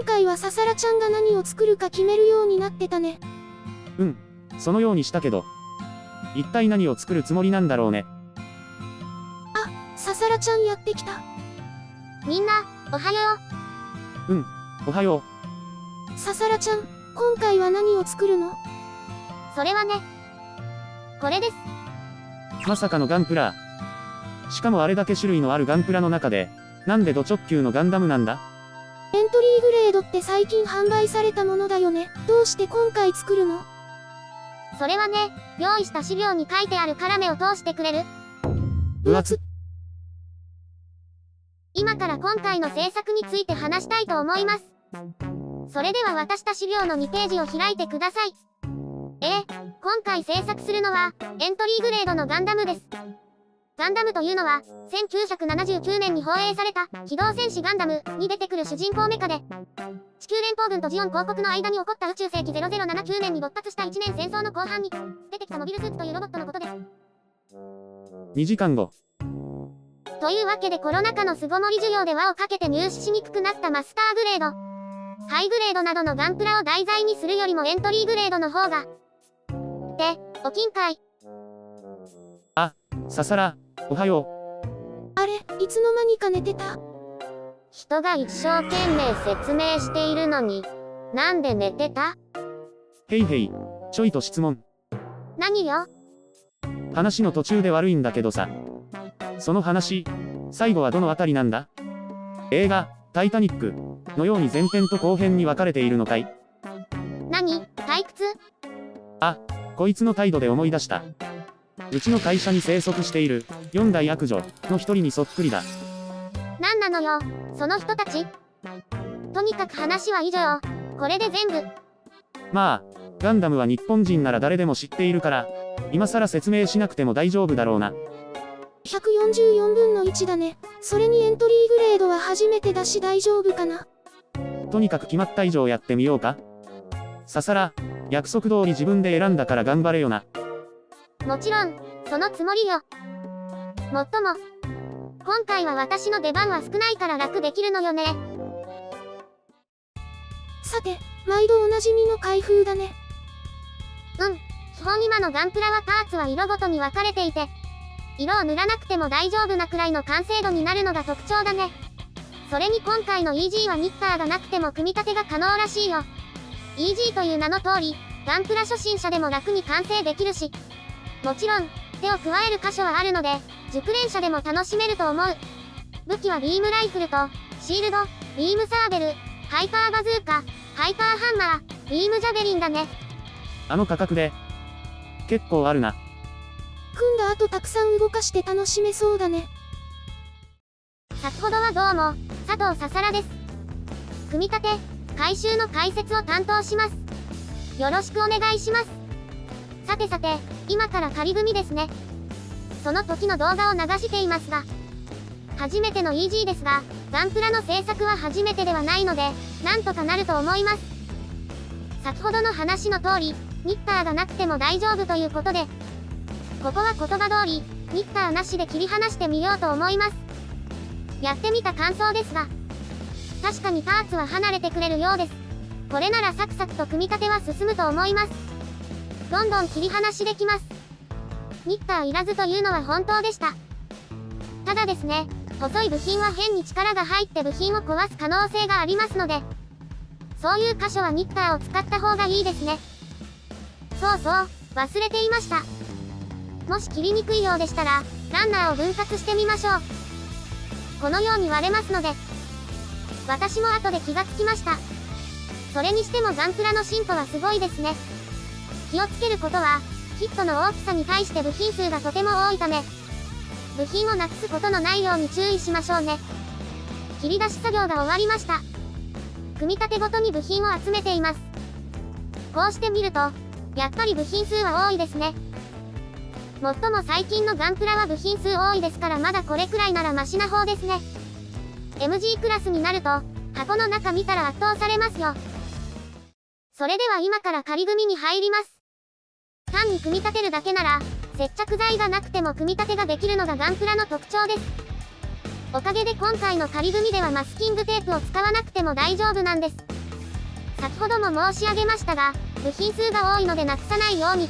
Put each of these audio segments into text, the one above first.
今回はささらちゃんが何を作るか決めるようになってたね。うん、そのようにしたけど、一体何を作るつもりなんだろうね。ささらちゃんやってきた。みんな、おはようん、おはよささらちゃん、今回は何を作るの？う。それはね、これです。う。まさかのガンプラ。しかもあれだけ種類のあるガンプラの中で、なんでド直球のガンダムなんだ？エントリーグレードって最近販売されたものだよね。どうして今回作るの？それはね、用意した資料に書いてあるから目を通してくれる？分厚。今から今回の制作について話したいと思います。それでは渡した資料の2ページを開いてください。今回制作するのは、エントリーグレードのガンダムです。ガンダムというのは、1979年に放映された、機動戦士ガンダムに出てくる主人公メカで、地球連邦軍とジオン公国の間に起こった宇宙世紀0079年に勃発した1年戦争の後半に出てきたモビルスーツというロボットのことです。2時間後。というわけでコロナ禍の巣ごもり需要で輪をかけて入手しにくくなったマスターグレード、ハイグレードなどのガンプラを題材にするよりもエントリーグレードの方が、で、お金かい。ささら、おはよあれ、いつの間にか寝てた。人が一生懸命説明しているのに、なんで寝てた？う。へいへい、ちょいと質問。何よ？話の途中で悪いんだけどさ。その話、最後はどのあたりなんだ？映画、タイタニックのように前編と後編に分かれているのかい？何？退屈？こいつの態度で思い出した。うちの会社に生息している4大悪女の一人にそっくりだ。なんなのよ、その人たち？とにかく話は以上。これで全部。まあ、ガンダムは日本人なら誰でも知っているから、今更説明しなくても大丈夫だろうな。144分の1だね。それにエントリーグレードは初めてだし大丈夫かな。とにかく決まった以上やってみようか。ささら、約束通り自分で選んだから頑張れよな。もちろん、そのつもりよ。もっとも、今回は私の出番は少ないから楽できるのよね。さて、毎度おなじみの開封だね。基本今のガンプラはパーツは色ごとに分かれていて、色を塗らなくても大丈夫なくらいの完成度になるのが特徴だね。それに今回の EG はニッターがなくても組み立てが可能らしいよ。EG という名の通り、ガンプラ初心者でも楽に完成できるし、もちろん、手を加える箇所はあるので、熟練者でも楽しめると思う。武器はビームライフルと、シールド、ビームサーベル、ハイパーバズーカ、ハイパーハンマー、ビームジャベリンだね。あの価格で、結構あるな。組んだ後たくさん動かして楽しめそうだね。先ほどはどうも、佐藤ささらです。組み立て、回収の解説を担当します。よろしくお願いします。さてさて、今から仮組みですね。その時の動画を流していますが、初めての EG ですが、ガンプラの制作は初めてではないので、なんとかなると思います。先ほどの話の通り、ニッターがなくても大丈夫ということで、ここは言葉通り、ニッターなしで切り離してみようと思います。やってみた感想ですが、確かにパーツは離れてくれるようです。これならサクサクと組み立ては進むと思います。どんどん切り離しできます。ニッターいらずというのは本当でした。ただですね、細い部品は変に力が入って部品を壊す可能性がありますので、そういう箇所はニッターを使った方がいいですね。そうそう、忘れていました。もし切りにくいようでしたら、ランナーを分割してみましょう。このように割れますので、私も後で気がつきました。それにしてもガンプラの進歩はすごいですね。気をつけることは、キットの大きさに対して部品数がとても多いため、部品をなくすことのないように注意しましょうね。切り出し作業が終わりました。組み立てごとに部品を集めています。こうして見ると、やっぱり部品数は多いですね。もっとも最近のガンプラは部品数多いですからまだこれくらいならマシな方ですね。MG クラスになると、箱の中見たら圧倒されますよ。それでは今から仮組みに入ります。単に組み立てるだけなら、接着剤がなくても組み立てができるのがガンプラの特徴です。おかげで今回の仮組みではマスキングテープを使わなくても大丈夫なんです。先ほども申し上げましたが、部品数が多いのでなくさないように。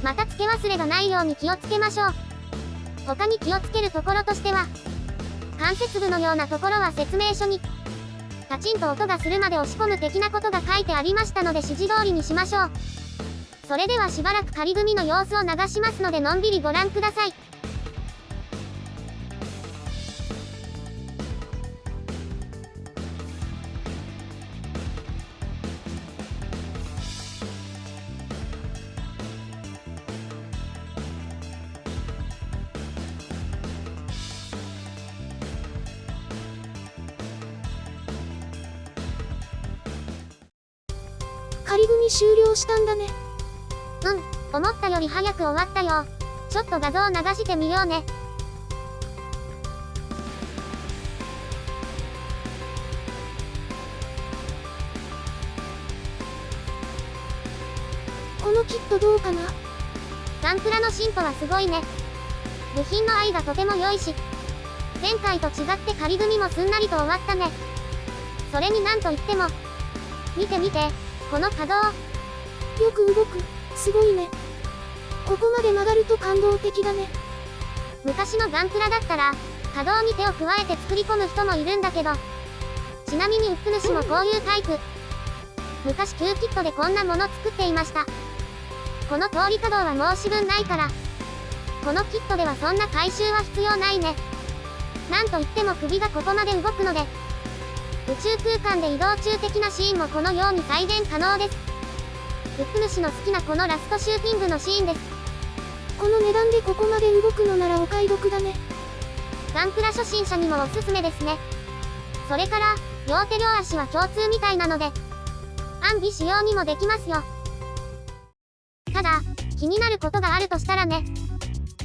また付け忘れがないように気をつけましょう。他に気をつけるところとしては、関節部のようなところは説明書に、カチンと音がするまで押し込む的なことが書いてありましたので指示通りにしましょう。それではしばらく仮組みの様子を流しますのでのんびりご覧ください。仮組み終了したんだね。思ったより早く終わったよ。ちょっと画像を流してみようね。このキットどうかな？ガンプラの進歩はすごいね。部品の愛がとても良いし、前回と違って仮組みもすんなりと終わったね。それになんといっても、見て見て、この可動。よく動く。すごいね。ここまで曲がると感動的だね。昔のガンプラだったら、可動に手を加えて作り込む人もいるんだけど、ちなみにウップ主もこういうタイプ。昔旧キットでこんなもの作っていました。この通り可動は申し分ないから、このキットではそんな回収は必要ないね。なんといっても首がここまで動くので、宇宙空間で移動中的なシーンもこのように再現可能です。ウップ主の好きなこのラストシューティングのシーンです。この値段でここまで動くのならお買い得だね。ガンプラ初心者にもおすすめですね。それから、両手両足は共通みたいなので、暗備使用にもできますよ。ただ、気になることがあるとしたらね。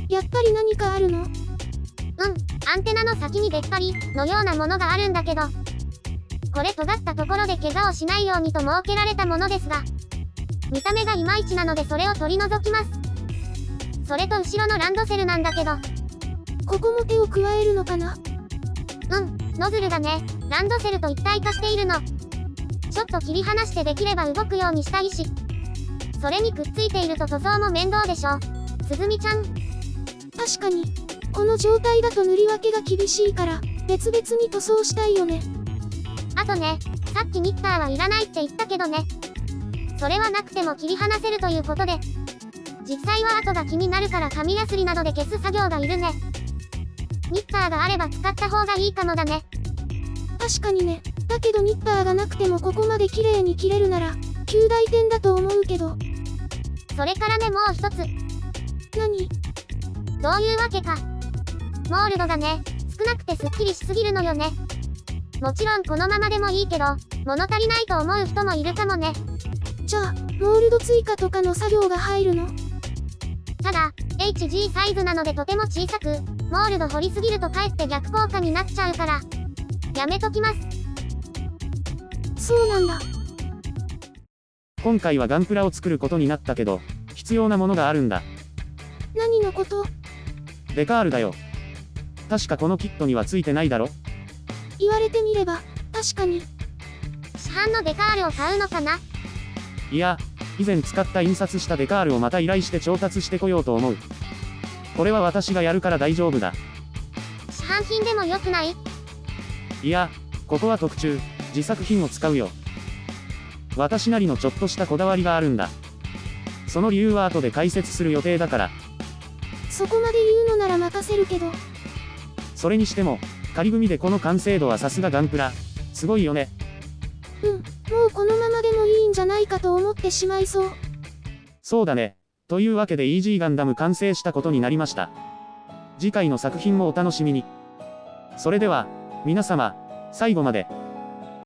やっぱり何かあるの？アンテナの先に出っ張りのようなものがあるんだけど、これ尖ったところで怪我をしないようにと設けられたものですが、見た目がいまいちなのでそれを取り除きます。それと後ろのランドセルなんだけど、ここも手を加えるのかな？ノズルがね、ランドセルと一体化しているの。ちょっと切り離してできれば動くようにしたいし、それにくっついていると塗装も面倒でしょ。すずみちゃん。確かに、この状態だと塗り分けが厳しいから、別々に塗装したいよね。あとね、さっきニッターはいらないって言ったけどね。それはなくても切り離せるということで、実際は跡が気になるから紙やすりなどで消す作業がいるね。ニッターがあれば使った方がいいかもだね。確かにね。だけどニッターがなくてもここまで綺麗に切れるなら、及第点だと思うけど。それからね、もう一つ。何？どういうわけか。モールドがね、少なくてすっきりしすぎるのよね。もちろんこのままでもいいけど、物足りないと思う人もいるかもね。じゃあ、モールド追加とかの作業が入るの？ただ、HG サイズなのでとても小さく、モールド掘りすぎるとかえって逆効果になっちゃうから、やめときます。そうなんだ。今回はガンプラを作ることになったけど、必要なものがあるんだ。何のこと？デカールだよ。確かこのキットにはついてないだろ？言われてみれば、確かに。市販のデカールを買うのかな？いや、以前使った印刷したデカールをまた依頼して調達してこようと思う。これは私がやるから大丈夫だ。市販品でも良くない？いや、ここは特注、自作品を使うよ。私なりのちょっとしたこだわりがあるんだ。その理由は後で解説する予定だから。そこまで言うのなら任せるけど。それにしても、仮組みでこの完成度はさすがガンプラ。すごいよね。もうこのままでもいいんじゃないかと思ってしまいそう。そうだね。というわけでイージーガンダム完成したことになりました。次回の作品もお楽しみに。それでは、皆様、最後まで。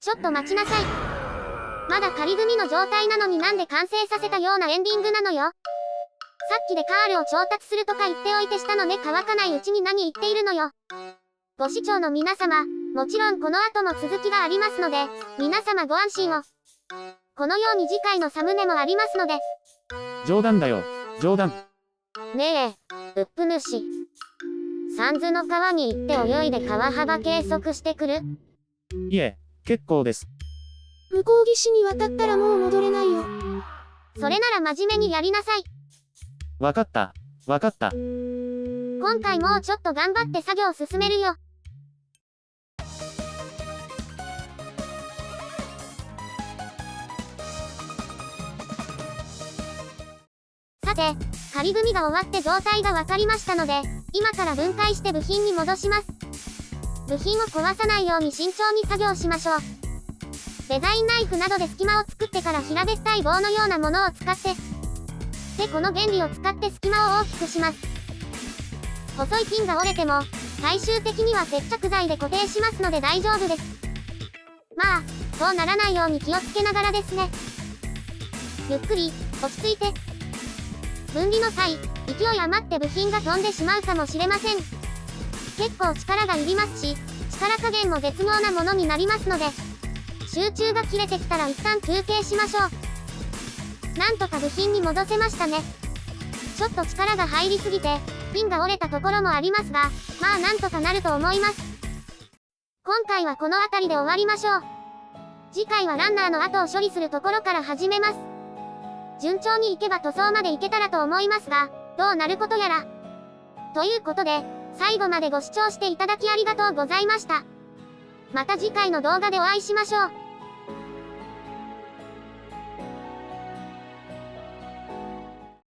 ちょっと待ちなさい。まだ仮組みの状態なのになんで完成させたようなエンディングなのよ。さっきデカールを調達するとか言っておいてしたのね。乾かないうちに何言っているのよ。ご視聴の皆様、もちろんこの後も続きがありますので、皆様ご安心を。このように次回のサムネもありますので。冗談だよ、冗談。ねえ、ウップ主。三途の川に行って泳いで川幅計測してくる？いえ、結構です。向こう岸に渡ったらもう戻れないよ。それなら真面目にやりなさい。わかった。わかった。今回もうちょっと頑張って作業進めるよ。さて、仮組みが終わって状態が分かりましたので、今から分解して部品に戻します。部品を壊さないように慎重に作業しましょう。デザインナイフなどで隙間を作ってから平べったい棒のようなものを使って、この原理を使って隙間を大きくします。細いピンが折れても、最終的には接着剤で固定しますので大丈夫です。まあ、そうならないように気をつけながらですね。ゆっくり、落ち着いて。分離の際、勢い余って部品が飛んでしまうかもしれません。結構力がいりますし、力加減も絶妙なものになりますので、集中が切れてきたら一旦休憩しましょう。なんとか部品に戻せましたね。ちょっと力が入りすぎて、ピンが折れたところもありますが、まあなんとかなると思います。今回はこの辺りで終わりましょう。次回はランナーの後を処理するところから始めます。順調にいけば塗装までいけたらと思いますが、どうなることやら。ということで、最後までご視聴していただきありがとうございました。また次回の動画でお会いしましょう。